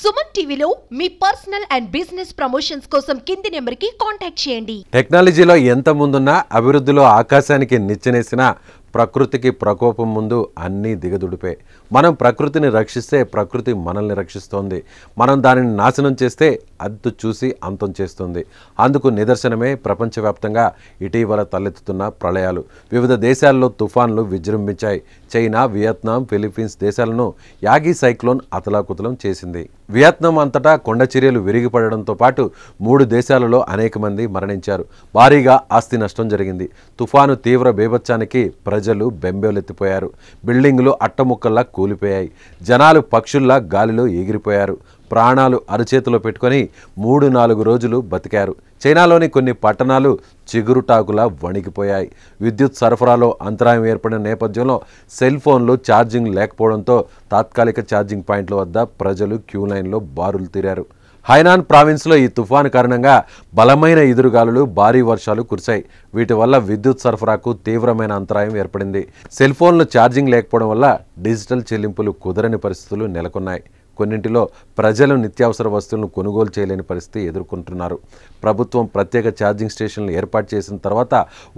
సుమన్ టీవీలో మీ personal and business promotions కోసం కింది నెంబర్కి కాంటాక్ట్ చేయండి. టెక్నాలజీలో ఎంత ముందున్నా అభివృద్ధిలో ఆకాశానికి నిచ్చెనేసిన ప్రకృతికి ప్రకోపం ముందు అన్నీ దిగదుడిపే. మనం ప్రకృతిని రక్షిస్తే ప్రకృతి మనల్ని రక్షిస్తోంది. మనం దానిని నాశనం చేస్తే అది చూసి అంతం చేస్తుంది. అందుకు నిదర్శనమే ప్రపంచవ్యాప్తంగా ఇటీవల తలెత్తుతున్న ప్రళయాలు. వివిధ దేశాల్లో తుఫాన్లు విజృంభించాయి. చైనా, వియత్నాం, ఫిలిప్పీన్స్ దేశాలను యాగి సైక్లోన్ అతలాకుతలం చేసింది. వియత్నాం అంతటా కొండచర్యలు విరిగిపడడంతో పాటు 3 దేశాలలో అనేక మంది మరణించారు. భారీగా ఆస్తి నష్టం జరిగింది. తుఫాను తీవ్ర బీభత్సానికి ప్రజలు బెంబేలెత్తిపోయారు. బిల్డింగులు అట్టముక్కల్లా కూలిపోయాయి. జనాలు పక్షుల్లా గాలిలో ఎగిరిపోయారు. ప్రాణాలు అరచేతిలో పెట్టుకొని 3-4 రోజులు బతికారు. చైనాలోని కొన్ని పట్టణాలు చిగురుటాకులా వణికిపోయాయి. విద్యుత్ సరఫరాలో అంతరాయం ఏర్పడిన నేపథ్యంలో సెల్ ఫోన్లు ఛార్జింగ్ లేకపోవడంతో తాత్కాలిక ఛార్జింగ్ పాయింట్ల వద్ద ప్రజలు క్యూ లైన్లో బారులు తీరారు. హైనాన్ ప్రావిన్స్లో ఈ తుఫాను కారణంగా బలమైన ఎదురుగాలులు, భారీ వర్షాలు కురిశాయి. వీటి వల్ల విద్యుత్ సరఫరాకు తీవ్రమైన అంతరాయం ఏర్పడింది. సెల్ ఫోన్లు ఛార్జింగ్ లేకపోవడం వల్ల డిజిటల్ చెల్లింపులు కుదరని పరిస్థితులు నెలకొన్నాయి. కొన్నింటిలో ప్రజలు నిత్యావసర వస్తువులను కొనుగోలు చేయలేని పరిస్థితి ఎదుర్కొంటున్నారు. ప్రభుత్వం ప్రత్యేక ఛార్జింగ్ స్టేషన్లు ఏర్పాటు చేసిన తర్వాత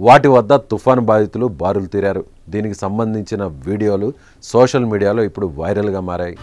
వాటి వద్ద తుఫాను బాధితులు బారులు తీరారు. దీనికి సంబంధించిన వీడియోలు సోషల్ మీడియాలో ఇప్పుడు వైరల్గా మారాయి.